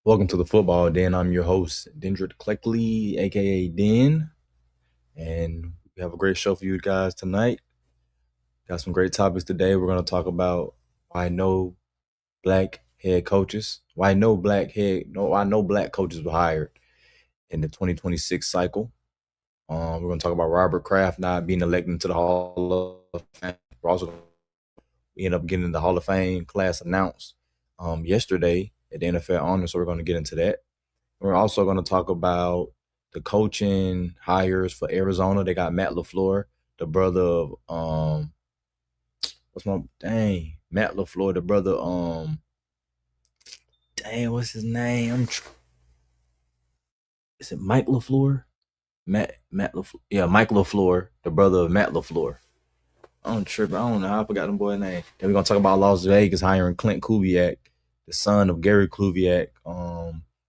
Welcome to the Football Den. I'm your host, Dendrick Cleckley, aka Den, and we have a great show for you guys tonight. Got some great topics today. We're going to talk about why no black head coaches, why no black coaches were hired in the 2026 cycle. We're going to talk about Robert Kraft not being elected into the Hall of Fame. We end up getting the Hall of Fame class announced yesterday at the NFL Honors, so we're going to get into that. We're also going to talk about the coaching hires for Arizona. They got Matt LaFleur, the brother of Matt LaFleur, the brother what's his name? Is it Mike LaFleur? Matt LaFleur. Yeah, Mike LaFleur, the brother of Matt LaFleur. I'm tripping. I don't know. I forgot the boy's name. Then we're gonna talk about Las Vegas hiring Clint Kubiak, the son of Gary Kubiak,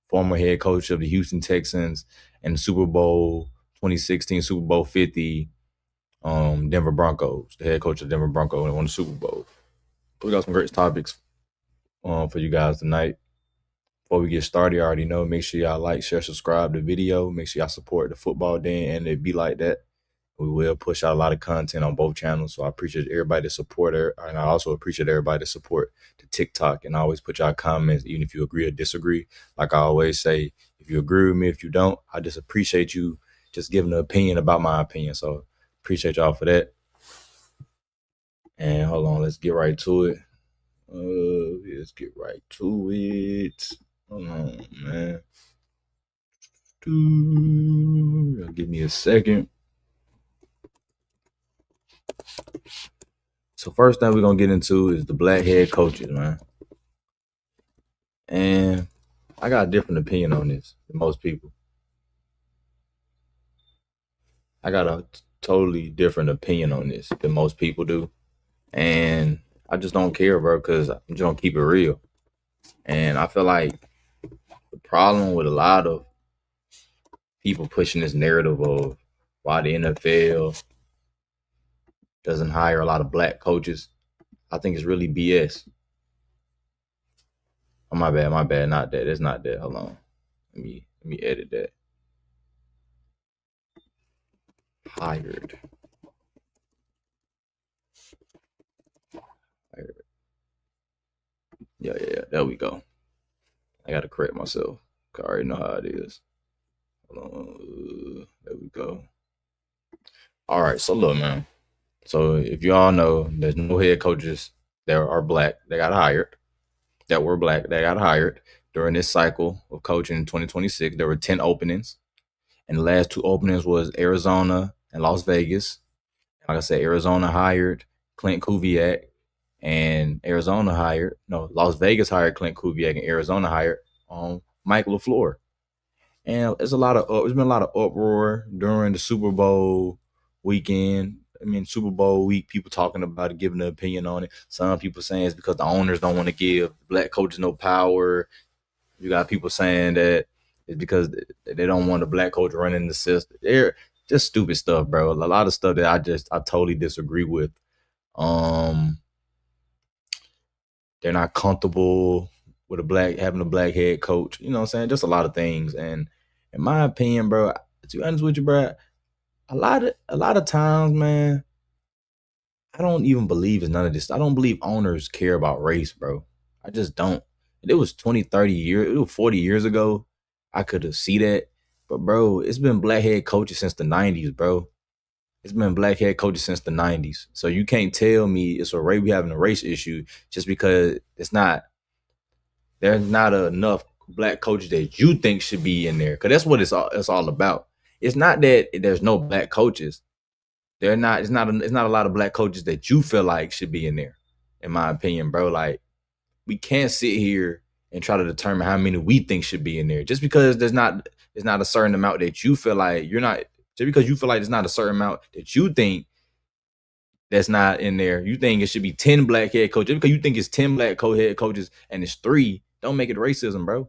former head coach of the Houston Texans and the Super Bowl 2016, Super Bowl 50, Denver Broncos, the head coach of Denver Broncos and won the Super Bowl. We got some great topics for you guys tonight. Before we get started, you already know, make sure y'all like, share, subscribe to the video. Make sure y'all support the Football Den and it be like that. We will push out a lot of content on both channels. So I appreciate everybody to support her. And I also appreciate everybody to support the TikTok and always put y'all comments, even if you agree or disagree. Like I always say, if you agree with me, if you don't, I just appreciate you just giving an opinion about my opinion. So appreciate y'all for that. And hold on, let's get right to it. Let's get right to it. Hold on, man. Give me a second. So first thing we're gonna get into is the black head coaches, man. And I got a different opinion on this than most people. I got a totally different opinion on this than most people do. And I just don't care, bro, because I'm just gonna keep it real. And I feel like the problem with a lot of people pushing this narrative of why the NFL doesn't hire a lot of black coaches, I think it's really BS. Oh, my bad, not that. It's not that. Hold on. Let me edit that. Hired. Yeah. There we go. I gotta correct myself. I already know how it is. Hold on. There we go. All right. So look, man. So if you all know, there's no head coaches that are black that got hired. That were black that got hired during this cycle of coaching in 2026. There were 10 openings, and the last two openings was Arizona and Las Vegas. Like I said, Arizona hired Clint Kubiak, and Las Vegas hired Clint Kubiak, and Arizona hired Mike LaFleur. And there's been a lot of uproar during the Super Bowl weekend. I mean, Super Bowl week, people talking about it, giving their opinion on it. Some people saying it's because the owners don't want to give black coaches no power. You got people saying that it's because they don't want a black coach running the system. They're just stupid stuff, bro. A lot of stuff that I totally disagree with. Um, they're not comfortable with having a black head coach. You know what I'm saying? Just a lot of things. And in my opinion, bro, to be honest with you, bro, a lot of times, man, I don't even believe it's none of this. I don't believe owners care about race, bro. I just don't. It was 20, 30 years, it was 40 years ago. I could have see that. But bro, it's been black head coaches since the 90s, bro. It's been black head coaches since the 90s. So you can't tell me we having a race issue just because there's not enough black coaches that you think should be in there. Cause that's what it's all about. It's not that there's no black coaches. It's not a lot of black coaches that you feel like should be in there, in my opinion, bro. Like, we can't sit here and try to determine how many we think should be in there. Just because it's not a certain amount that you feel like just because you feel like there's not a certain amount that you think that's not in there, you think it should be 10 black head coaches. Just because you think it's 10 black head coaches and it's 3, don't make it racism, bro.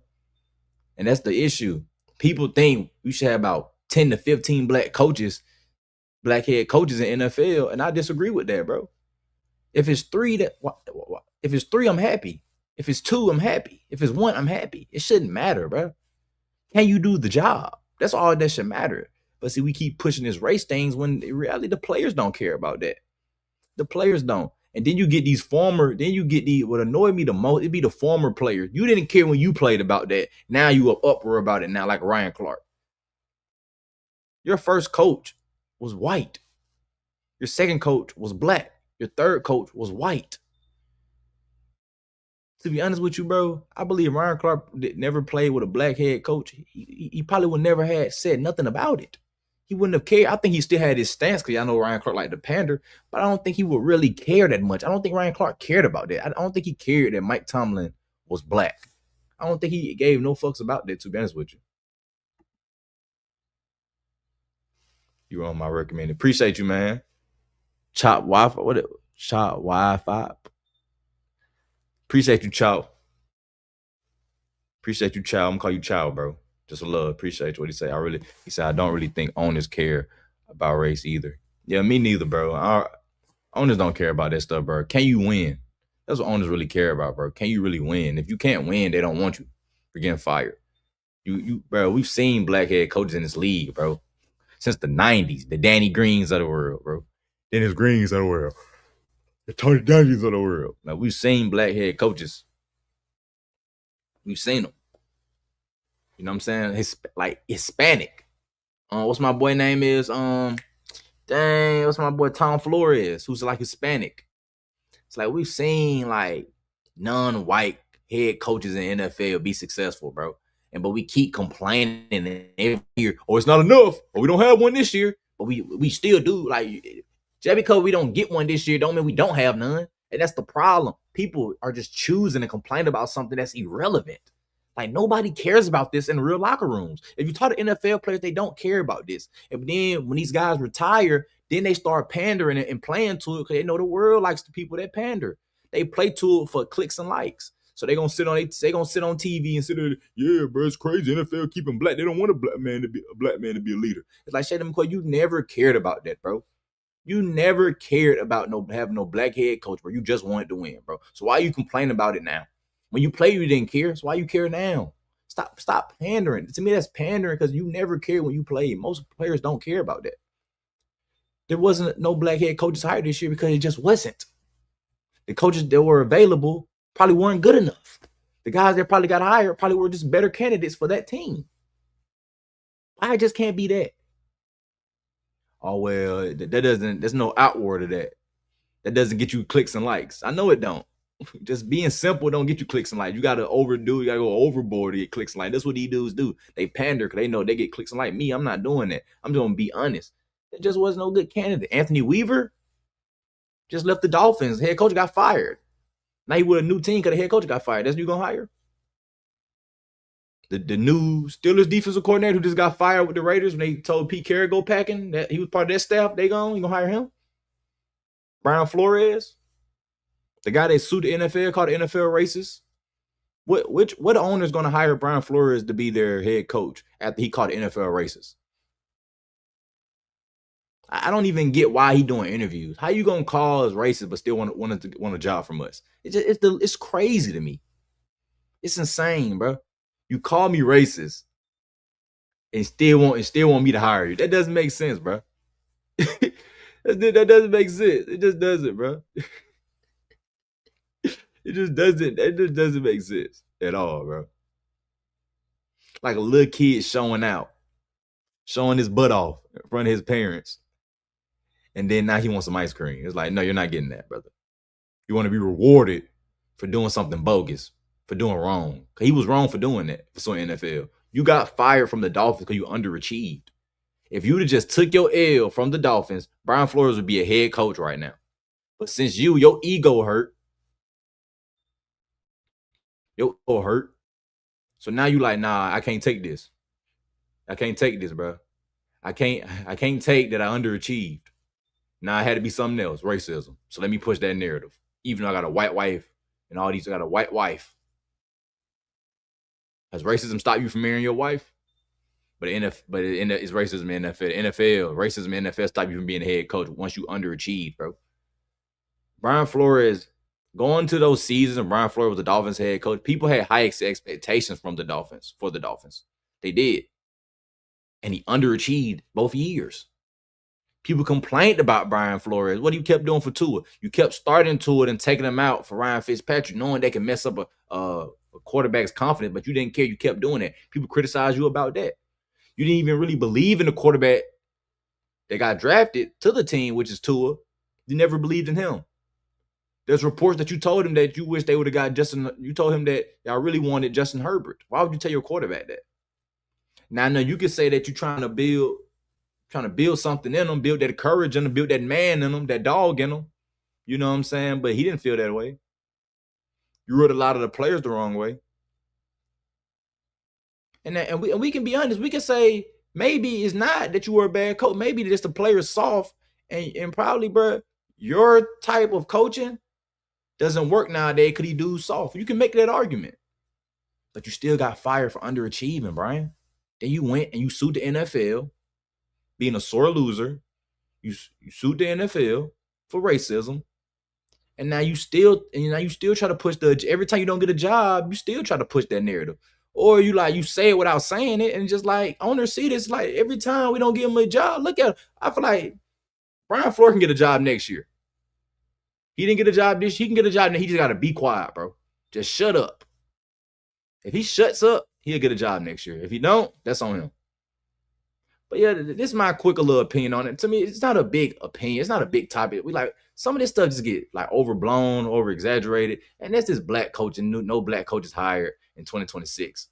And that's the issue. People think we should have about 10 to 15 black black head coaches in NFL, and I disagree with that, bro. If it's 3, I'm happy. If it's two, I'm happy. If it's one, I'm happy. It shouldn't matter, bro. Can you do the job? That's all that should matter. But see, we keep pushing this race things when in reality the players don't care about that. The players don't. And then you get these former, then you get the what annoyed me the most, it'd be the former players. You didn't care when you played about that. Now you are uproar about it now, like Ryan Clark. Your first coach was white. Your second coach was black. Your third coach was white. To be honest with you, bro, I believe Ryan Clark never played with a black head coach. He probably would never have said nothing about it. He wouldn't have cared. I think he still had his stance because I know Ryan Clark liked to pander, but I don't think he would really care that much. I don't think Ryan Clark cared about that. I don't think he cared that Mike Tomlin was black. I don't think he gave no fucks about that, to be honest with you. You were on my recommended. Appreciate you, man. Chop Wi-Fi. What? Chop Wi-Fi. Appreciate you, Chow. Appreciate you, Chow. I'm gonna call you Chow, bro. Just a love. Appreciate what he said. He said, I don't really think owners care about race either. Yeah, me neither, bro. Our owners don't care about that stuff, bro. Can you win? That's what owners really care about, bro. Can you really win? If you can't win, they don't want you. You're getting fired. Bro, we've seen black head coaches in this league, bro, since the 90s. The Danny Greens of the world, bro. Dennis Greens of the world. The Tony Dungy's of the world. Now, we've seen black head coaches. We've seen them. You know what I'm saying? Like Hispanic. What's my boy name is? What's my boy Tom Flores, who's like Hispanic. It's like we've seen like non-white head coaches in NFL be successful, bro. But we keep complaining every year, or it's not enough, or we don't have one this year, but we still do. Like just because we don't get one this year, don't mean we don't have none. And that's the problem. People are just choosing to complain about something that's irrelevant. Like nobody cares about this in real locker rooms. If you talk to NFL players, they don't care about this. And then when these guys retire, then they start pandering and playing to it because they know the world likes the people that pander. They play to it for clicks and likes. So they gonna sit on TV and sit there, yeah, bro, it's crazy. NFL keeping black. They don't want a black man to be a leader. It's like Shady McCoy, you never cared about that, bro. You never cared about having no black head coach, bro. You just wanted to win, bro. So why you complain about it now? When you play, you didn't care. So why you care now? Stop pandering. To me, that's pandering because you never cared when you played. Most players don't care about that. There wasn't no black head coaches hired this year because it just wasn't. The coaches that were available probably weren't good enough. The guys that probably got hired probably were just better candidates for that team. I just can't be that. Oh, well, there's no outward of that. That doesn't get you clicks and likes. I know it don't. Just being simple don't get you clicks and likes. You gotta overdo. You gotta go overboard to get clicks and likes. That's what these dudes do. They pander because they know they get clicks and likes. Me, I'm not doing that. I'm just gonna be honest. There just was no good candidate. Anthony Weaver just left the Dolphins. Head coach got fired. Now he with a new team because the head coach got fired. That's who you gonna hire? The new Steelers defensive coordinator who just got fired with the Raiders when they told Pete Carroll go packing that he was part of their staff. You gonna hire him? Brian Flores, the guy that sued the NFL, called the NFL racist. What owner is going to hire Brian Flores to be their head coach after he called the NFL racist? I don't even get why he doing interviews. How you gonna call us racist but still want a job from us? It's crazy to me. It's insane, bro. You call me racist and still want me to hire you. That doesn't make sense, bro. That doesn't make sense. It just doesn't, bro. It just doesn't make sense at all, bro. Like a little kid showing out, showing his butt off in front of his parents. And then now he wants some ice cream. It's like, no, you're not getting that, brother. You want to be rewarded for doing something bogus, for doing wrong. He was wrong for doing that for some NFL. You got fired from the Dolphins because you underachieved. If you'd have just took your L from the Dolphins, Brian Flores would be a head coach right now. But since your ego hurt, so now you like, nah, I can't take this. I can't take this, bro. I can't take that I underachieved. Now I had to be something else, racism. So let me push that narrative. Even though I got a white wife and all these, I got a white wife. Has racism stopped you from marrying your wife? But it's racism in NFL. NFL, racism in NFL stop you from being a head coach once you underachieve, bro. Brian Flores Going to those seasons and Brian Flores was the Dolphins head coach, people had high expectations from the Dolphins for the Dolphins. They did. And he underachieved both years. People complained about Brian Flores. What you kept doing for Tua? You kept starting Tua and taking him out for Ryan Fitzpatrick, knowing they can mess up a quarterback's confidence, but you didn't care. You kept doing that. People criticized you about that. You didn't even really believe in the quarterback that got drafted to the team, which is Tua. You never believed in him. There's reports that you told him that you wish they would have got Justin. You told him that y'all really wanted Justin Herbert. Why would you tell your quarterback that? Now, I know you could say that you're trying to build something in them, build that courage in them, build that man in them, that dog in them. You know what I'm saying? But he didn't feel that way. You wrote a lot of the players the wrong way. And we can be honest. We can say maybe it's not that you were a bad coach. Maybe just the players soft and probably, bro, your type of coaching doesn't work nowadays because he do soft. You can make that argument. But you still got fired for underachieving, Brian. Then you went and you sued the NFL, being a sore loser. You sued the NFL for racism. And now you still try to push every time you don't get a job, you still try to push that narrative. Or you say it without saying it, and just like owners see this, like every time we don't give him a job, look at him. I feel like Brian Flores can get a job next year. He didn't get a job this year. He can get a job, and he just gotta be quiet, bro. Just shut up. If he shuts up, he'll get a job next year. If he don't, that's on him. But yeah, this is my quick little opinion on it. To me, it's not a big opinion. It's not a big topic. We like some of this stuff just get like overblown, over exaggerated, and that's just black coaching. No black coaches hired in 2026.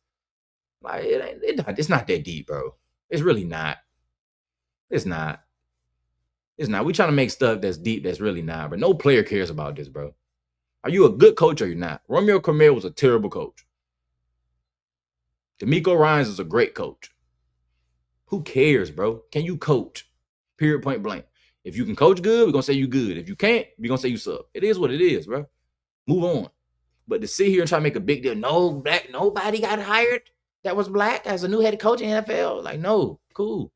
Like it's not that deep, bro. It's really not. It's not. It's not. We trying to make stuff that's deep. That's really not. But no player cares about this, bro. Are you a good coach or you're not? Romeo Crennel was a terrible coach. D'Amico Ryans is a great coach. Who cares, bro? Can you coach? Period, point blank. If you can coach good, we're going to say you good. If you can't, we're going to say you suck. It is what it is, bro. Move on. But to sit here and try to make a big deal, nobody got hired that was black as a new head coach in NFL. Like, no, cool.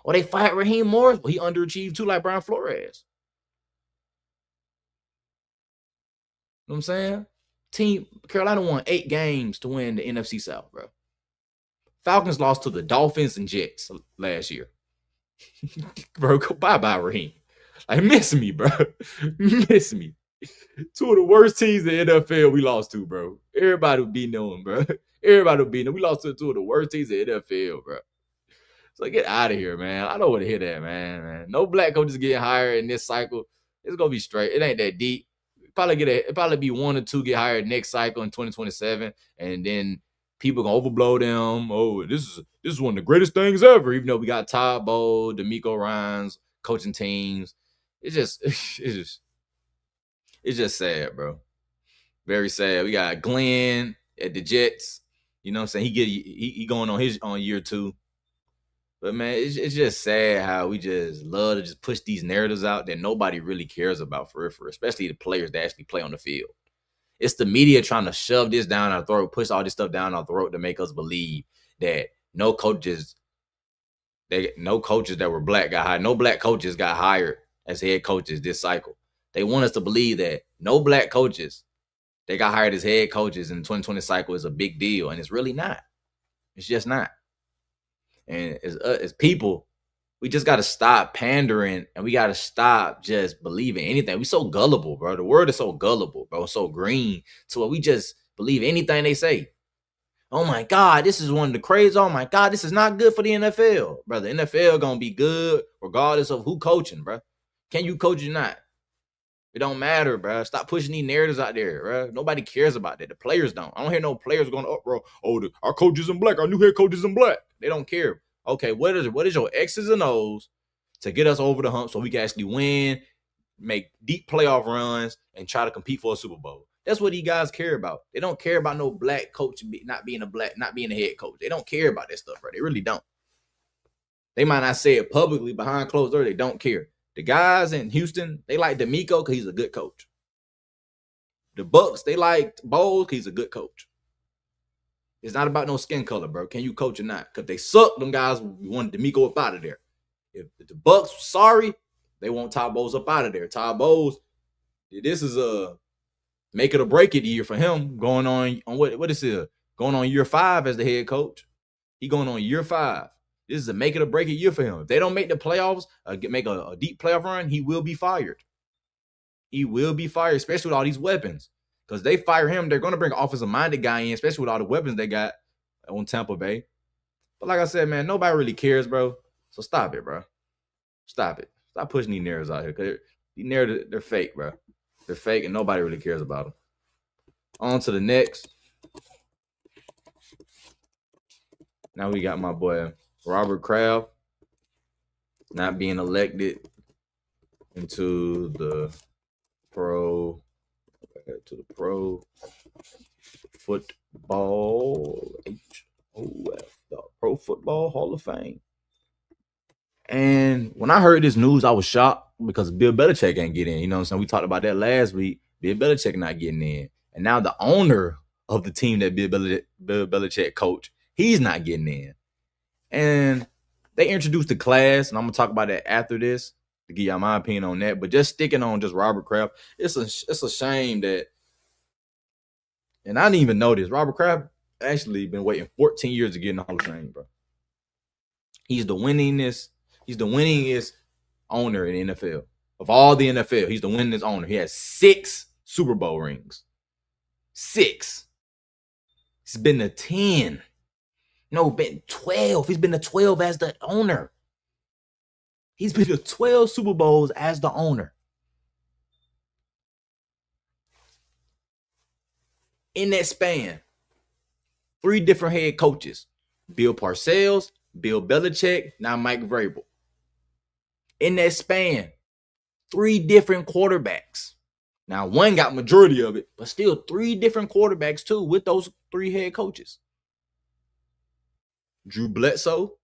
Or they fired Raheem Morris. Well, he underachieved too, like Brian Flores. You know what I'm saying? Carolina won 8 games to win the NFC South, bro. Falcons lost to the Dolphins and Jets last year. Bro, bye-bye, Raheem. Like, miss me, bro. Miss me. 2 of the worst teams in the NFL we lost to, bro. Everybody would be knowing, bro. Everybody would be knowing. We lost to 2 of the worst teams in the NFL, bro. So get out of here, man. I don't want to hear that, man. No black coaches getting hired in this cycle. It's gonna be straight. It ain't that deep. It'll probably be 1 or 2 get hired next cycle in 2027, and then people gonna overblow them. Oh, this is one of the greatest things ever. Even though we got Todd Bowles, D'Amico Ryans coaching teams, it's just sad, bro. Very sad. We got Glenn at the Jets. You know what I'm saying? He going on year 2. But man, it's just sad how we just love to just push these narratives out that nobody really cares about for real, especially the players that actually play on the field. It's the media trying to shove this down our throat, push all this stuff down our throat to make us believe that no coaches that were black got hired. No black coaches got hired as head coaches this cycle. They want us to believe that no black coaches that got hired as head coaches in the 2020 cycle is a big deal, and it's really not. It's just not. And as people, we just got to stop pandering, and we got to stop just believing anything. We so gullible, bro. The world is so gullible, bro. So green to where we just believe anything they say. Oh my God, this is one of the crazy. Oh my God, this is not good for the NFL, bro. The NFL gonna be good regardless of who coaching, bro. Can you coach or not? It don't matter, bro. Stop pushing these narratives out there, bro. Nobody cares about that. The players don't. I don't hear no players going up, bro. Oh, our coach isn't black. Our new head coach isn't black. They don't care. Okay, what is your X's and O's to get us over the hump so we can actually win, make deep playoff runs, and try to compete for a Super Bowl? That's what these guys care about. They don't care about no black coach not being a head coach. They don't care about that stuff, bro. They really don't. They might not say it publicly behind closed doors. They don't care. The guys in Houston, they like D'Amico because he's a good coach. The Bucks, they like Bowles because he's a good coach. It's not about no skin color, bro. Can you coach or not? Because they suck, them guys want D'Amico up out of there. If the Bucks sorry, they want Todd Bowles up out of there. Todd Bowles, this is Make it or break it year for him. Going on what is it? Going on year 5 as the head coach. He going on year 5. This is a make it or break it year for him. If they don't make the playoffs, make a deep playoff run, he will be fired. He will be fired, especially with all these weapons. Because they fire him, they're going to bring an offensive minded guy in, especially with all the weapons they got on Tampa Bay. But like I said, man, nobody really cares, bro. So stop it, bro. Stop it. Stop pushing these narratives out here. Because these narratives, they're fake, bro. They're fake, and nobody really cares about them. On to the next. Now we got my boy Robert Kraft not being elected into the pro football the Pro Football Hall of Fame. And when I heard this news, I was shocked because Bill Belichick ain't get in. You know what I'm saying? We talked about that last week. Bill Belichick not getting in. And now the owner of the team that Bill Belichick coach, he's not getting in. And they introduced the class, and I'm going to talk about that after this to give y'all my opinion on that. But just sticking on just Robert Kraft, it's a shame that, and I didn't even know this, Robert Kraft actually been waiting 14 years to get in the Hall of Fame, bro. He's the winningest owner in the NFL. Of all the NFL, he's the winningest owner. He has 6 Super Bowl rings. 6. He's been to 10. No, been 12. He's been to 12 as the owner. He's been to 12 Super Bowls as the owner. In that span, 3 different head coaches. Bill Parcells, Bill Belichick, now Mike Vrabel. In that span, 3 different quarterbacks. Now, one got majority of it, but still 3 different quarterbacks too with those 3 head coaches. Drew Bledsoe,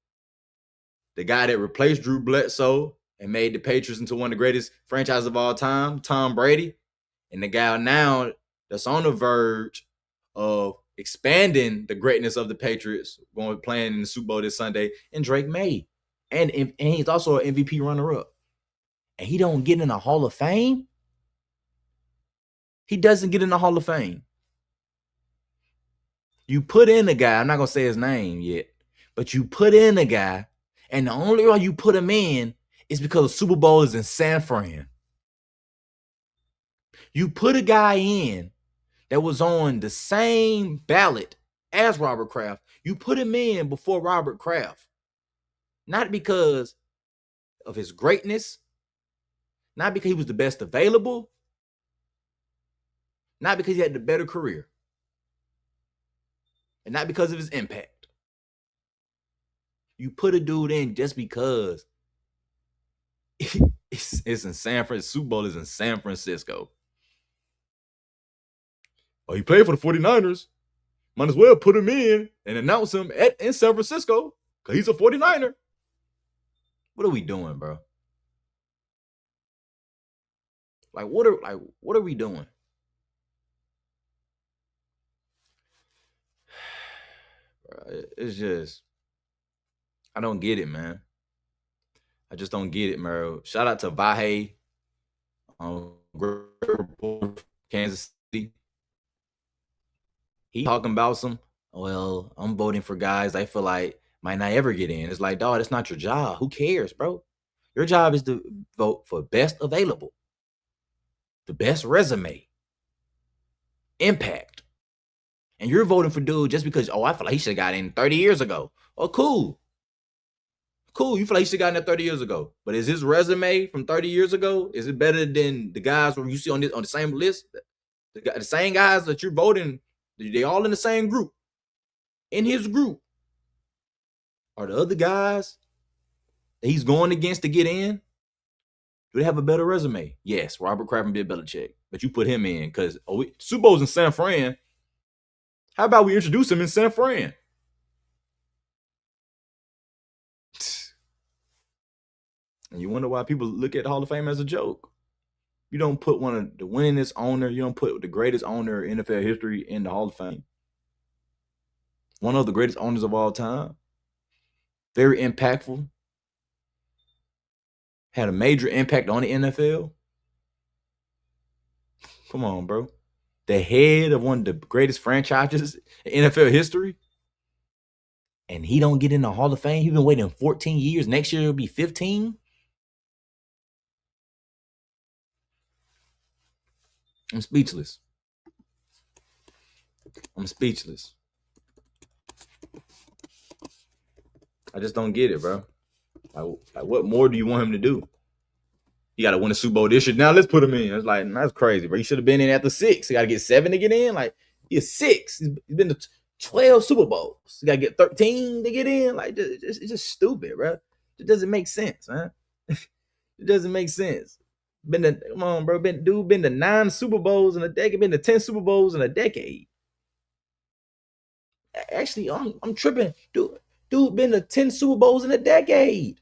the guy that replaced Drew Bledsoe and made the Patriots into one of the greatest franchises of all time, Tom Brady, and the guy now that's on the verge of expanding the greatness of the Patriots, playing in the Super Bowl this Sunday, and Drake May. And he's also an MVP runner-up. And he don't get in the Hall of Fame? He doesn't get in the Hall of Fame. You put in a guy, I'm not going to say his name yet, but you put in a guy, and the only reason you put him in is because the Super Bowl is in San Fran. You put a guy in that was on the same ballot as Robert Kraft. You put him in before Robert Kraft. Not because of his greatness, not because he was the best available, not because he had the better career, and not because of his impact. You put a dude in just because it's in San Francisco. Super Bowl is in San Francisco. Oh, he played for the 49ers. Might as well put him in and announce him in San Francisco because he's a 49er. What are we doing, bro? What are we doing? It's just, I don't get it, man. I just don't get it, man. Shout out to Vahe, Kansas City. He talking about well, I'm voting for guys I feel like might not ever get in. It's like, dog, that's not your job. Who cares, bro? Your job is to vote for best available, the best resume, impact. And you're voting for dude just because, I feel like he should have got in 30 years ago. Oh, cool. Cool, you feel like he should have gotten there 30 years ago. But is his resume from 30 years ago, is it better than the guys where you see on the same list? The same guys that you're voting, they all in the same group. In his group are the other guys that he's going against to get in. Do they have a better resume? Yes, Robert Kraft and Bill Belichick. But you put him in because Super Bowl's in San Fran. How about we introduce him in San Fran? And you wonder why people look at the Hall of Fame as a joke. You don't put one of the winningest owner, you don't put the greatest owner in NFL history in the Hall of Fame. One of the greatest owners of all time. Very impactful. Had a major impact on the NFL. Come on, bro. the head of one of the greatest franchises in NFL history, and he don't get in the Hall of Fame. He's been waiting 14 years. Next year it'll be 15. I'm speechless. I'm speechless. I just don't get it, bro. Like, what more do you want him to do? He got to win a Super Bowl this year. Now let's put him in. It's like, that's crazy, bro. He should have been in after 6. He got to get 7 to get in. Like, he's 6. He's been to 12 Super Bowls. He got to get 13 to get in. Like, it's just stupid, bro. It doesn't make sense, man. It doesn't make sense. Come on, bro. Been to 9 Super Bowls in a decade. Been to 10 Super Bowls in a decade. Actually, I'm tripping. Dude been to 10 Super Bowls in a decade.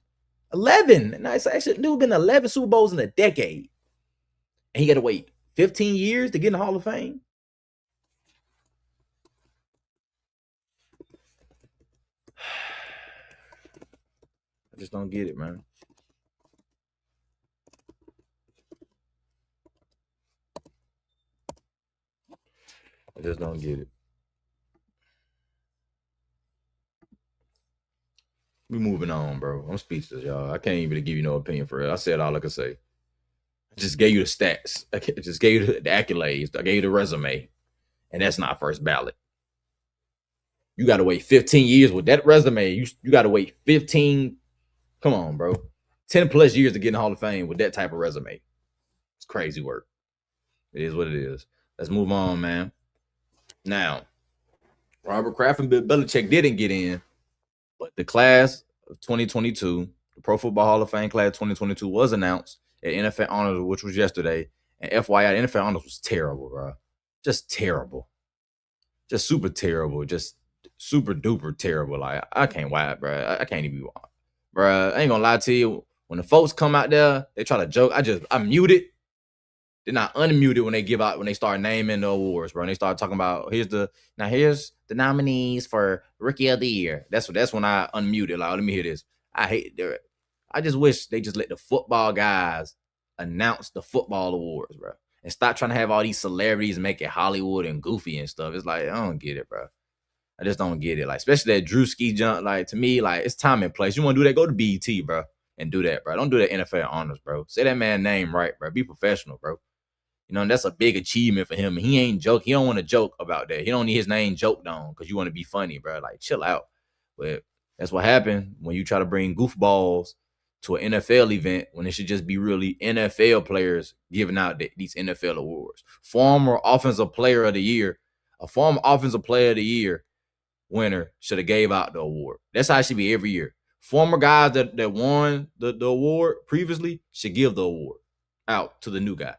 11. And I actually dude been to 11 Super Bowls in a decade. And he got to wait 15 years to get in the Hall of Fame. I just don't get it, man. I just don't get it. We moving on, bro. I'm speechless, y'all. I can't even give you no opinion for it. I said all I could say. I just gave you the stats. I just gave you the accolades. I gave you the resume. And that's not first ballot. You got to wait 15 years with that resume. You got to wait 15. Come on, bro. 10 plus years to get in the Hall of Fame with that type of resume. It's crazy work. It is what it is. Let's move on, man. Now, Robert Kraft and Bill Belichick didn't get in, but the class of 2022, the Pro Football Hall of Fame class 2022 was announced at NFL Honors, which was yesterday. And FYI, the NFL Honors was terrible, bro. Just terrible. Just super terrible. Just super duper terrible. Like, I can't watch, bro. I can't even watch. Bro, I ain't gonna lie to you. When the folks come out there, they try to joke. I mute it. Then I unmute it when they start naming the awards, bro. And they start talking about here's the nominees for Rookie of the Year. That's when I unmute it. Like, let me hear this. I just wish they just let the football guys announce the football awards, bro. And stop trying to have all these celebrities make it Hollywood and goofy and stuff. It's like, I don't get it, bro. I just don't get it. Like, especially that Drewski jump. Like, to me, like, it's time and place. You want to do that, go to BET, bro, and do that, bro. Don't do that NFL honors, bro. Say that man's name right, bro. Be professional, bro. You know, and that's a big achievement for him. He ain't joke. He don't want to joke about that. He don't need his name joked on because you want to be funny, bro. Like, chill out. But that's what happened when you try to bring goofballs to an NFL event when it should just be really NFL players giving out these NFL awards. Former Offensive Player of the Year, a former Offensive Player of the Year winner should have gave out the award. That's how it should be every year. Former guys that won the award previously should give the award out to the new guy.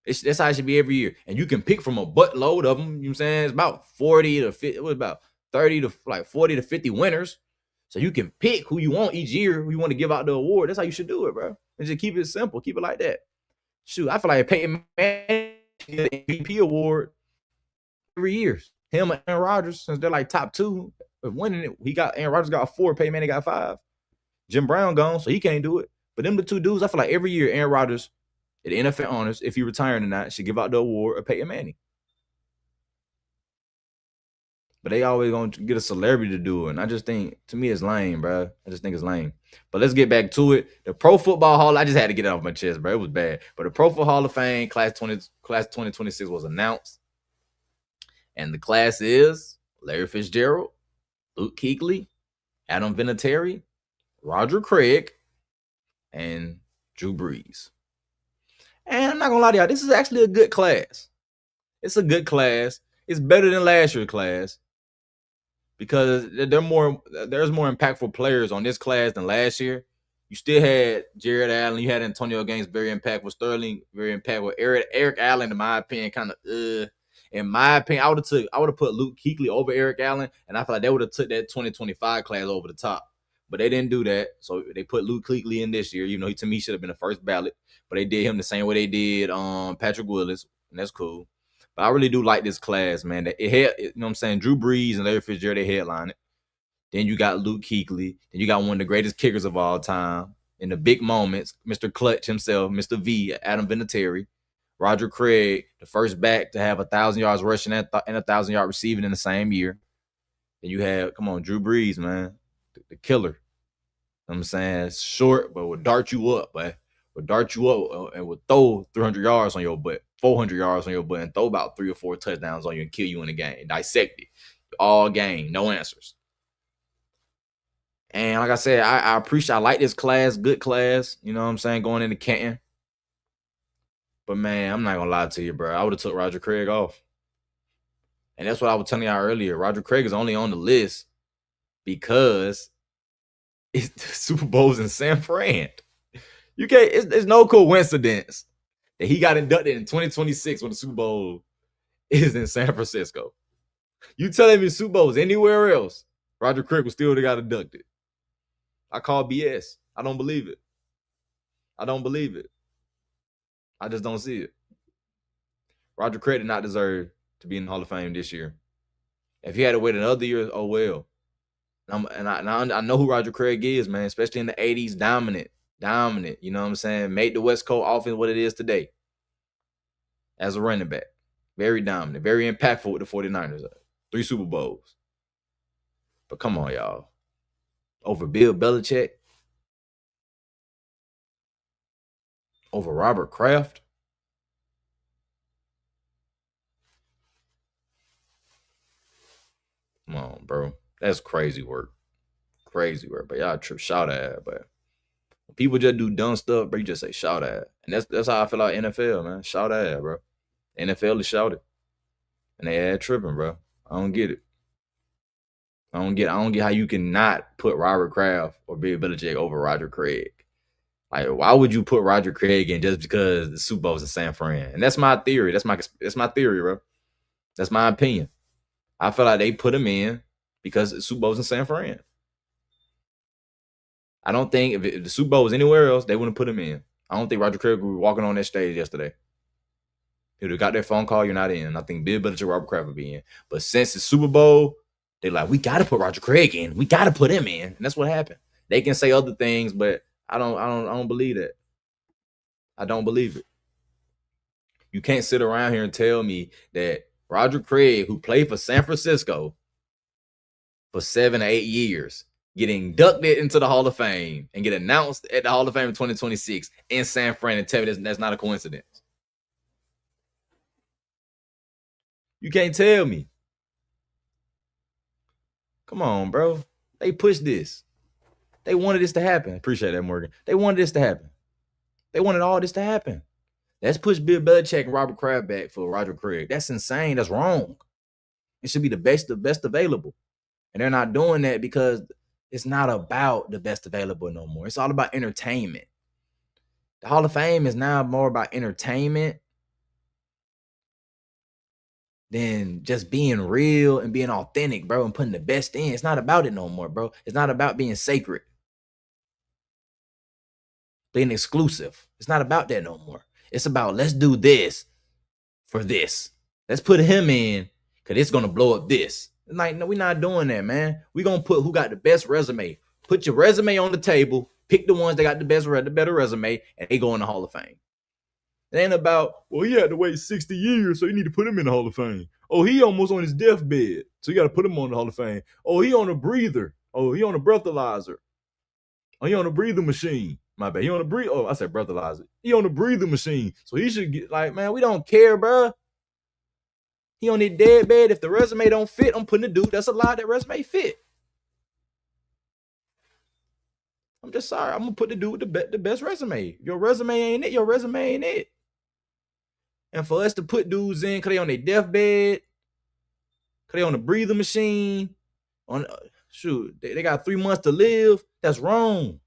That's how it should be every year. And you can pick from a buttload of them. You know what I'm saying? It's about 40 to 50. It was about 30 to like 40 to 50 winners. So you can pick who you want each year, who you want to give out the award. That's how you should do it, bro. And just keep it simple. Keep it like that. Shoot, I feel like Peyton Manning the MVP award every year. Him and Aaron Rodgers, since they're like top 2 of winning it, Aaron Rodgers got 4, Peyton Manning got 5. Jim Brown gone, so he can't do it. But them the two dudes, I feel like every year Aaron Rodgers at the NFL Honors, if he retiring or not, should give out the award of Peyton Manning. But they always gonna get a celebrity to do it. And I just think, to me, it's lame, bro. I just think it's lame. But let's get back to it. The Pro Football Hall, I just had to get it off my chest, bro. It was bad. But the Pro Football Hall of Fame class 2026 was announced. And the class is Larry Fitzgerald, Luke Kuechly, Adam Vinatieri, Roger Craig, and Drew Brees. And I'm not gonna lie to y'all, this is actually a good class. It's a good class. It's better than last year's class because there's more impactful players on this class than last year. You still had Jared Allen, you had Antonio Gaines, very impactful. Sterling, very impactful. Eric Allen, in my opinion, kind of in my opinion, I would have put Luke Kuechly over Eric Allen, and I feel like they would have took that 2025 class over the top. But they didn't do that, so they put Luke Kuechly in this year. You know, to me, should have been the first ballot, but they did him the same way they did Patrick Willis, and that's cool. But I really do like this class, man. You know what I'm saying? Drew Brees and Larry Fitzgerald, they headline it. Then you got Luke Kuechly. Then you got one of the greatest kickers of all time in the big moments, Mr. Clutch himself, Mr. V, Adam Vinatieri. Roger Craig, the first back to have 1,000 yards rushing and 1,000 yard receiving in the same year. Then you had, come on, Drew Brees, man, the killer. You know what I'm saying, short, but would dart you up, but would dart you up and would throw 300 yards on your butt, 400 yards on your butt, and throw about 3 or 4 touchdowns on you and kill you in the game. Dissect it. All game, no answers. And like I said, I appreciate, I like this class, good class, you know what I'm saying, going into Canton. But man, I'm not gonna lie to you, bro. I would have took Roger Craig off. And that's what I was telling y'all earlier. Roger Craig is only on the list because it's the Super Bowl's in San Fran. You can't, it's no coincidence that he got inducted in 2026 when the Super Bowl is in San Francisco. You telling me Super Bowl's anywhere else, Roger Craig was still got inducted. I call BS. I don't believe it. I don't believe it. I just don't see it. Roger Craig did not deserve to be in the Hall of Fame this year. If he had to wait another year, oh well. I know who Roger Craig is, man, especially in the 80s, dominant. You know what I'm saying? Made the West Coast offense what it is today as a running back. Very dominant, very impactful with the 49ers. 3 Super Bowls. But come on, y'all. Over Bill Belichick? Over Robert Kraft? Come on, bro. That's crazy work. Crazy work. But y'all trip shout at, but when people just do dumb stuff, bro, you just say shout at. And that's how I feel like NFL, man. Shout at, bro. NFL is shouted. And they add tripping, bro. I don't get it. I don't get how you can not put Robert Kraft or Bill Belichick over Roger Craig. Like, why would you put Roger Craig in just because the Super Bowl's in San Fran? And that's my theory. That's my theory, bro. That's my opinion. I feel like they put him in because the Super Bowl's in San Fran. I don't think if the Super Bowl was anywhere else, they wouldn't put him in. I don't think Roger Craig would be walking on that stage yesterday. He would have got their phone call, you're not in. I think Bill Belichick, Robert Kraft would be in. But since the Super Bowl, they're like, we got to put Roger Craig in. We got to put him in. And that's what happened. They can say other things, but I don't believe that. I don't believe it. You can't sit around here and tell me that Roger Craig, who played for San Francisco for 7 or 8 years, get inducted into the Hall of Fame and get announced at the Hall of Fame in 2026 in San Fran, and tell me that's not a coincidence. You can't tell me. Come on, bro. They pushed this. They wanted this to happen. Appreciate that, Morgan. They wanted this to happen. They wanted all this to happen. Let's push Bill Belichick and Robert Kraft back for Roger Craig. That's insane. That's wrong. It should be the best available. And they're not doing that because it's not about the best available no more. It's all about entertainment. The Hall of Fame is now more about entertainment than just being real and being authentic, bro, and putting the best in. It's not about it no more, bro. It's not about being sacred, being exclusive. It's not about that no more. It's about, let's do this for this. Let's put him in because it's going to blow up this. Like, no, we're not doing that, man. We're going to put who got the best resume. Put your resume on the table. Pick the ones that got the better resume, and they go in the Hall of Fame. It ain't about, well, he had to wait 60 years, so you need to put him in the Hall of Fame. Oh, he almost on his deathbed, so you got to put him on the Hall of Fame. Oh, he on a breather. Oh, he on a breathalyzer. Oh, he on a breathing machine. My bad. He on a breathe. Oh, I said breathalyzer. He on a breathing machine, so he should get, like, man, we don't care, bro. He on his deathbed. If the resume don't fit, I'm putting the dude that's alive that resume fit. I'm just sorry. I'm gonna put the dude with the best resume. Your resume ain't it. Your resume ain't it. And for us to put dudes in because they on their deathbed, because they on the breathing machine, they got 3 months to live. That's wrong.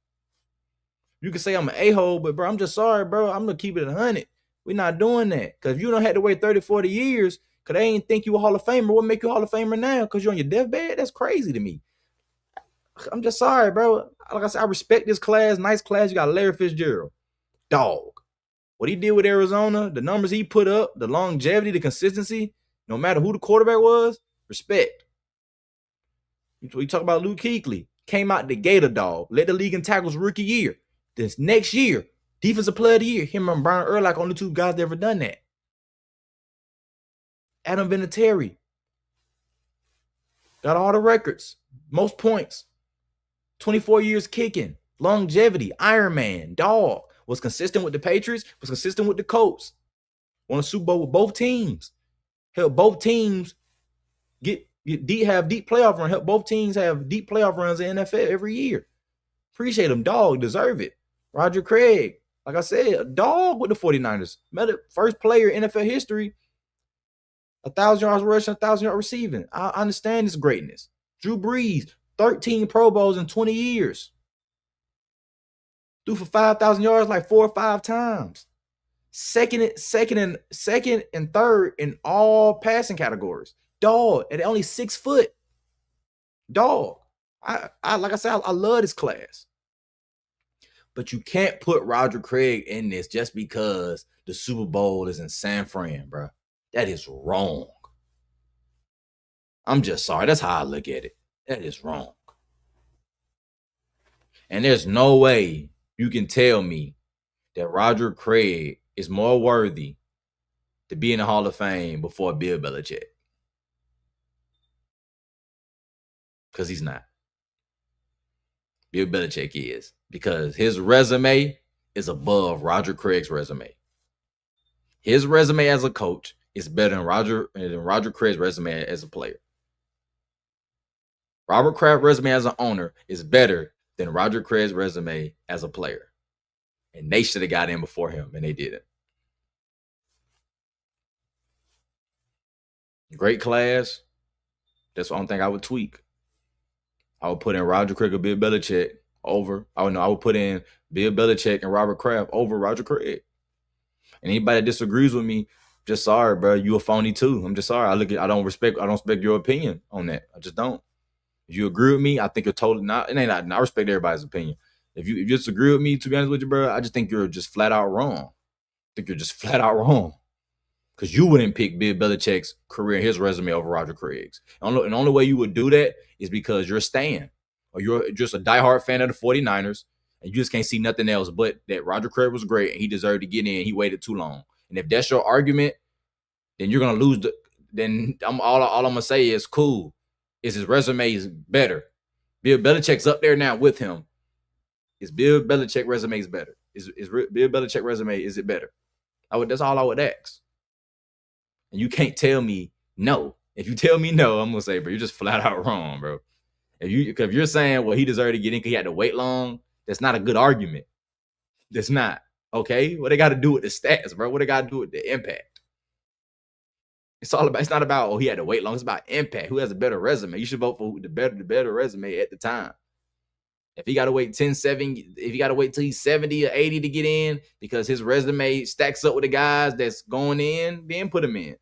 You can say I'm an a-hole, but bro, I'm just sorry, bro. I'm gonna keep it 100. We're not doing that. Because if you don't have to wait 30, 40 years, because they ain't think you a Hall of Famer, what make you a Hall of Famer now? Because you're on your deathbed? That's crazy to me. I'm just sorry, bro. Like I said, I respect this class. Nice class. You got Larry Fitzgerald. Dog. What he did with Arizona, the numbers he put up, the longevity, the consistency, no matter who the quarterback was, respect. We talk about Luke Kuechly. Came out the Gator dog. Led the league in tackles rookie year. This next year, defensive player of the year. Him and Brian Urlacher, only 2 guys that ever done that. Adam Vinatieri got all the records, most points, 24 years kicking, longevity, Iron Man, dog. Was consistent with the Patriots, was consistent with the Colts. Won a Super Bowl with both teams. Helped both teams have deep playoff run. Help both teams have deep playoff runs in the NFL every year. Appreciate him, dog. Deserve it. Roger Craig, like I said, a dog with the 49ers. First player in NFL history, 1,000 yards rushing, 1,000 yards receiving. I understand his greatness. Drew Brees, 13 Pro Bowls in 20 years. Threw for 5,000 yards like 4 or 5 times. Second and third in all passing categories. Dog at only 6 foot. Dog. I like I said, I love this class. But you can't put Roger Craig in this just because the Super Bowl is in San Fran, bro. That is wrong. I'm just sorry. That's how I look at it. That is wrong. And there's no way you can tell me that Roger Craig is more worthy to be in the Hall of Fame before Bill Belichick. Because he's not. Bill Belichick is. Because his resume is above Roger Craig's resume. His resume as a coach is better than Roger Craig's resume as a player. Robert Kraft's resume as an owner is better than Roger Craig's resume as a player. And they should have got in before him, and they didn't. Great class. That's the only thing I would tweak. I would put in Roger Craig or Bill Belichick over. I would put in Bill Belichick and Robert Kraft over Roger Craig. And anybody that disagrees with me, just sorry, bro. You a phony too. I'm just sorry. I don't respect your opinion on that. I just don't. If you agree with me, I think you're totally not. It ain't not. I respect everybody's opinion. If you disagree with me, to be honest with you, bro, I just think you're just flat out wrong. I think you're just flat out wrong. Because you wouldn't pick Bill Belichick's career, his resume over Roger Craig's. And the only way you would do that is because you're a stan. Or you're just a diehard fan of the 49ers. And you just can't see nothing else but that Roger Craig was great and he deserved to get in. He waited too long. And if that's your argument, then you're going to lose. Then all I'm going to say is cool. Is his resume is better. Bill Belichick's up there now with him. Is Bill Belichick resume is better? Is Bill Belichick resume, is it better? That's all I would ask. And you can't tell me no. If you tell me no, I'm going to say, bro, you're just flat out wrong, bro. If you're saying, well, he deserved to get in because he had to wait long, that's not a good argument. That's not. Okay? What they got to do with the stats, bro? What they got to do with the impact? It's not about, oh, he had to wait long. It's about impact. Who has a better resume? You should vote for the better resume at the time. If he got to wait 7, if he got to wait till he's 70 or 80 to get in because his resume stacks up with the guys that's going in, then put him in.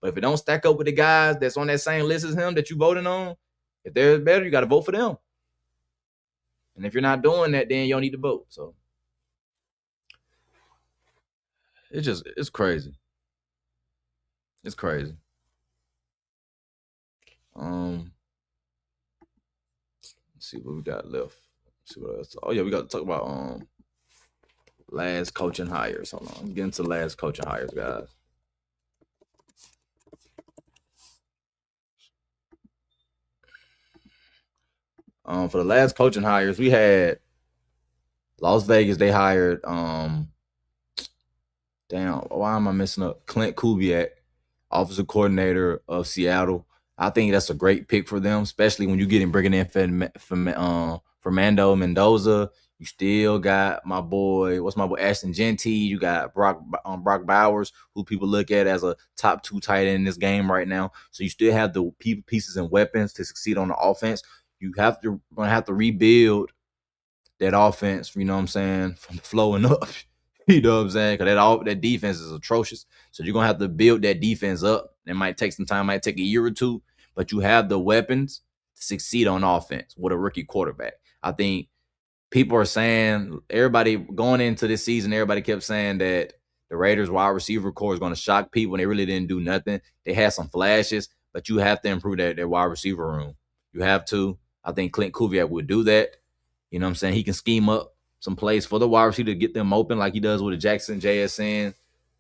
But if it don't stack up with the guys that's on that same list as him that you voting on, if they're better, you got to vote for them. And if you're not doing that, then you don't need to vote. So it's crazy. It's crazy. Let's see what we got left. Let's see what else. Oh yeah, we got to talk about last coaching hires. Hold on, let's get into last coaching hires, guys. For the last coaching hires, we had Las Vegas. They hired why am I messing up? Clint Kubiak, offensive coordinator of Seattle. I think that's a great pick for them, especially when you get in bringing in Fernando Mendoza. You still got my boy Ashton Genty. You got Brock Bowers, who people look at as a top 2 tight end in this game right now. So you still have the pieces and weapons to succeed on the offense. You gonna have to rebuild that offense. You know what I'm saying, from flowing up. You know what I'm saying? Because that defense is atrocious. So you're going to have to build that defense up. It might take some time. It might take a year or two. But you have the weapons to succeed on offense with a rookie quarterback. I think people are saying, everybody going into this season, everybody kept saying that the Raiders wide receiver core is going to shock people. And they really didn't do nothing. They had some flashes. But you have to improve their wide receiver room. You have to. I think Clint Kubiak would do that. You know what I'm saying? He can scheme up some plays for the wide receiver to get them open like he does with the Jackson JSN.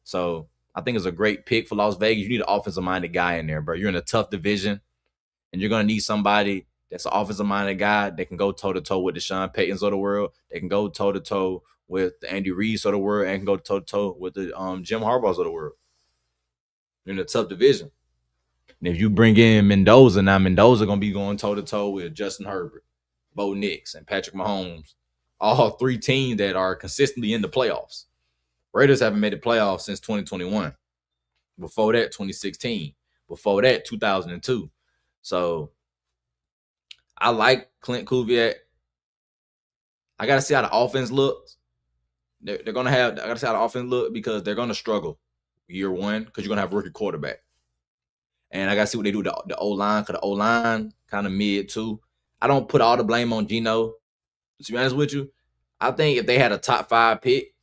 So I think it's a great pick for Las Vegas. You need an offensive minded guy in there, bro. You're in a tough division, and you're gonna need somebody that's an offensive minded guy that can go toe to toe with the Sean Paytons of the world. They can go toe to toe with the Andy Reid's of the world, and can go toe to toe with the Jim Harbaugh's of the world. You're in a tough division. And if you bring in Mendoza, now Mendoza gonna be going toe to toe with Justin Herbert, Bo Nix, and Patrick Mahomes. All three teams that are consistently in the playoffs. Raiders haven't made the playoffs since 2021. Before that, 2016. Before that, 2002. So I like Clint Kubiak. I gotta see how the offense looks. They're gonna have. I gotta see how the offense look because they're gonna struggle year one because you're gonna have a rookie quarterback. And I gotta see what they do with the O line because the O line kind of mid too. I don't put all the blame on Geno. To be honest with you, I think if they had a top 5 pick,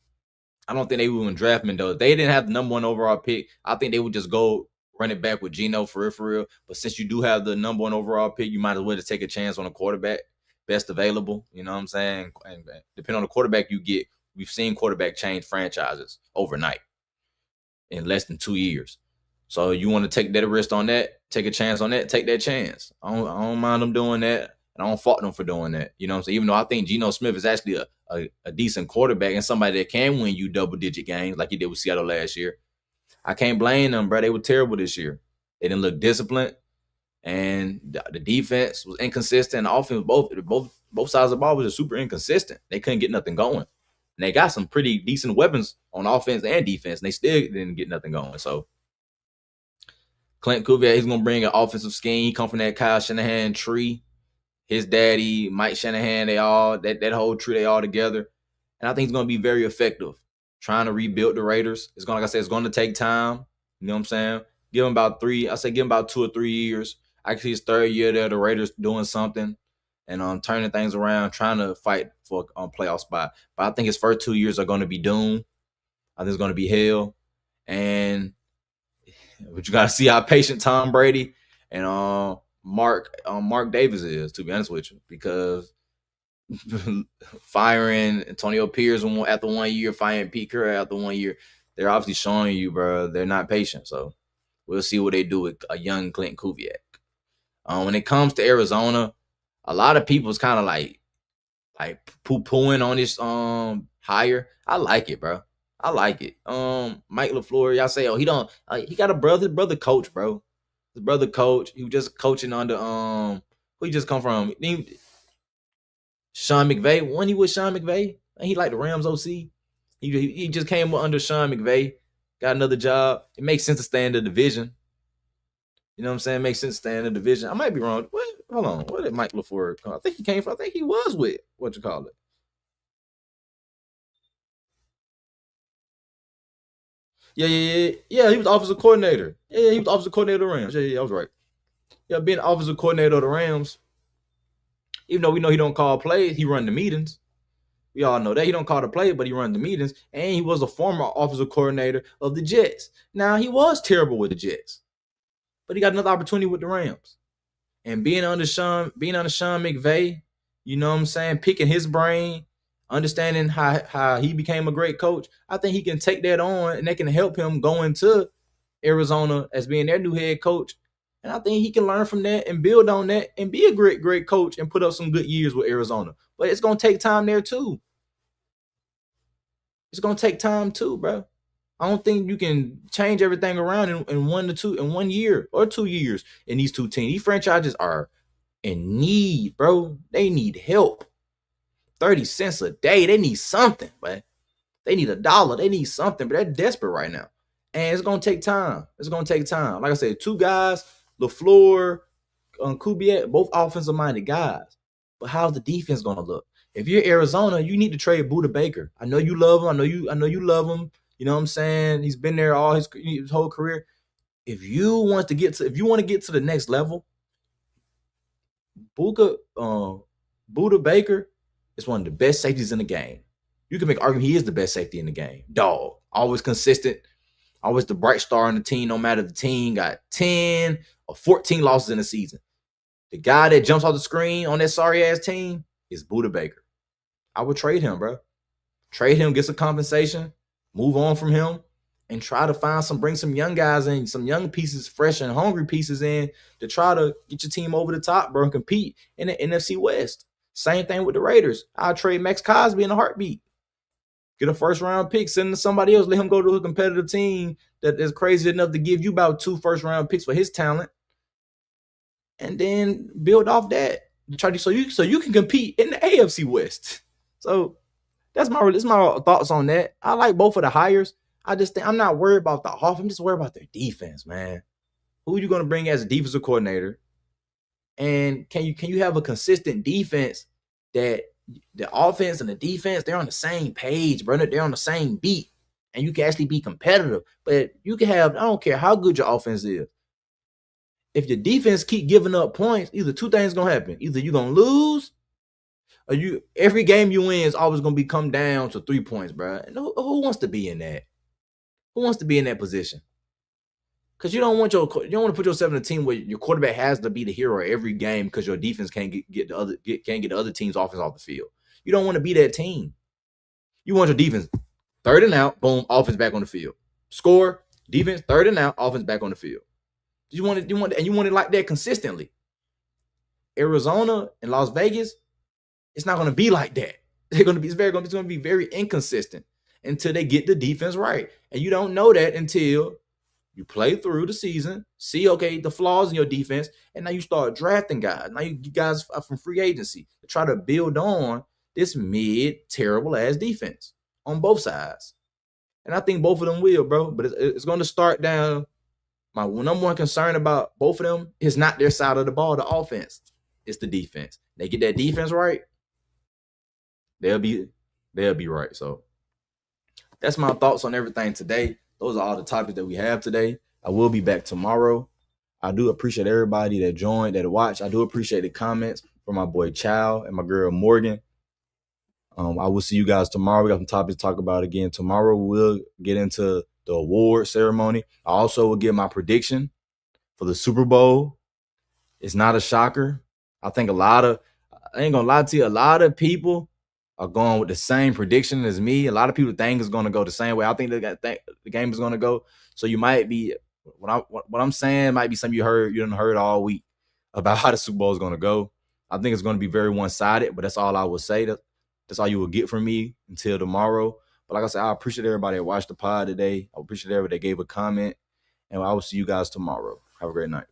I don't think they would even draft Mendoza. If they didn't have the number 1 overall pick, I think they would just go run it back with Geno for real. But since you do have the number 1 overall pick, you might as well just take a chance on a quarterback, best available. You know what I'm saying? And depending on the quarterback you get, we've seen quarterback change franchises overnight in less than 2 years. So you want to take that risk on that, take a chance on that, take that chance. I don't mind them doing that, and I don't fault them for doing that. You know what I'm saying? Even though I think Geno Smith is actually a decent quarterback and somebody that can win you double-digit games like he did with Seattle last year, I can't blame them, bro. They were terrible this year. They didn't look disciplined, and the defense was inconsistent. The offense, both sides of the ball was super inconsistent. They couldn't get nothing going. And they got some pretty decent weapons on offense and defense, and they still didn't get nothing going. So Clint Kubiak, he's gonna bring an offensive scheme. He come from that Kyle Shanahan tree. His daddy, Mike Shanahan, they all that whole tree, they all together. And I think he's gonna be very effective trying to rebuild the Raiders. It's gonna, like I said, it's gonna take time. You know what I'm saying? Give him about 2 or 3 years. Actually, his 3rd year there, the Raiders doing something and turning things around, trying to fight for a playoff spot. But I think his first 2 years are gonna be doomed. I think it's gonna be hell. But you gotta see how patient Tom Brady and Mark Davis is, to be honest with you, because firing Antonio Pierce after 1 year, firing Pete Carroll after 1 year, they're obviously showing you, bro, they're not patient. So we'll see what they do with a young Clint Kubiak. When it comes to Arizona, a lot of people's kind of like poo-pooing on this hire. I like it, bro. I like it. Mike LaFleur, y'all say, oh, he got a brother coach, bro. His brother coach. He was just coaching under who he just come from? Sean McVay. When he was Sean McVay, he like the Rams OC. He just came under Sean McVay, got another job. It makes sense to stay in the division. You know what I'm saying? It makes sense to stay in the division. I might be wrong. What? Hold on. Where did Mike LaFleur come? I think he came from. I think he was with what you call it. Yeah. He was offensive coordinator. Yeah, he was offensive coordinator of the Rams. Yeah, I was right. Yeah, being offensive coordinator of the Rams, even though we know he don't call plays, he run the meetings. We all know that he don't call the play, but he run the meetings. And he was a former offensive coordinator of the Jets. Now he was terrible with the Jets, but he got another opportunity with the Rams. And being under Sean McVay, you know what I'm saying, picking his brain, understanding how he became a great coach, I think he can take that on and they can help him go into Arizona as being their new head coach. And I think he can learn from that and build on that and be a great coach and put up some good years with Arizona. But it's going to take time there too. It's going to take time too, bro. I don't think you can change everything around in 1 year or 2 years in these two teams. These franchises are in need, bro. They need help. 30 cents a day. They need something, but they need $1. They need something, but they're desperate right now. And it's going to take time. It's going to take time. Like I said, 2 guys, LaFleur, Kubiak, both offensive-minded guys. But how's the defense going to look? If you're Arizona, you need to trade Budda Baker. I know you love him. I know you love him. You know what I'm saying? He's been there all his whole career. If you want to get to the next level, Budda Baker is one of the best safeties in the game. You can make an argument he is the best safety in the game. Dog. Always consistent. Always the bright star on the team, no matter the team. Got 10 or 14 losses in the season. The guy that jumps off the screen on that sorry-ass team is Budda Baker. I would trade him, bro. Trade him, get some compensation, move on from him, and try to bring some young guys in, some young pieces, fresh and hungry pieces in to try to get your team over the top, bro, and compete in the NFC West. Same thing with the Raiders. I'll trade Max Cosby in a heartbeat. Get a first round pick, send him to somebody else, let him go to a competitive team that is crazy enough to give you about 2 first round picks for his talent, and then build off that. Try to so you can compete in the AFC West. So that's my thoughts on that. I like both of the hires. I just think I'm not worried about the offense. I'm just worried about their defense, man. Who are you going to bring as a defensive coordinator? And can you have a consistent defense that the offense and the defense, they're on the same page, brother. They're on the same beat. And you can actually be competitive. But you can have, I don't care how good your offense is. If your defense keep giving up points, either two things going to happen. Either you're going to lose, or every game you win is always going to be come down to 3 points, bro. And who wants to be in that? Who wants to be in that position? Because you don't want to put yourself in a team where your quarterback has to be the hero every game because your defense can't get the other team's offense off the field. You don't want to be that team. You want your defense third and out, boom, offense back on the field. Score, defense third and out, offense back on the field. You want it like that consistently. Arizona and Las Vegas, it's not going to be like that. It's going to be very inconsistent until they get the defense right, and you don't know that until you play through the season, see, okay, the flaws in your defense, and now you start drafting guys. Now you guys from free agency to try to build on this terrible ass defense on both sides. And I think both of them will, bro. But it's going to start down. My number one concern about both of them is not their side of the ball, the offense. It's the defense. They get that defense right, they'll be right. So that's my thoughts on everything today. Those are all the topics that we have today. I will be back tomorrow. I do appreciate everybody that joined, that watched. I do appreciate the comments from my boy Chow and my girl Morgan. I will see you guys tomorrow. We got some topics to talk about again. Tomorrow we'll get into the award ceremony. I also will give my prediction for the Super Bowl. It's not a shocker. I think I ain't gonna lie to you, a lot of people are going with the same prediction as me. A lot of people think it's going to go the same way I think the game is going to go. So you might be what I'm saying might be something you didn't heard all week about how the Super Bowl is going to go. I think it's going to be very one-sided, but that's all I will say. That's all you will get from me until tomorrow. But like I said, I appreciate everybody that watched the pod today. I appreciate everybody that gave a comment, and I will see you guys tomorrow. Have a great night.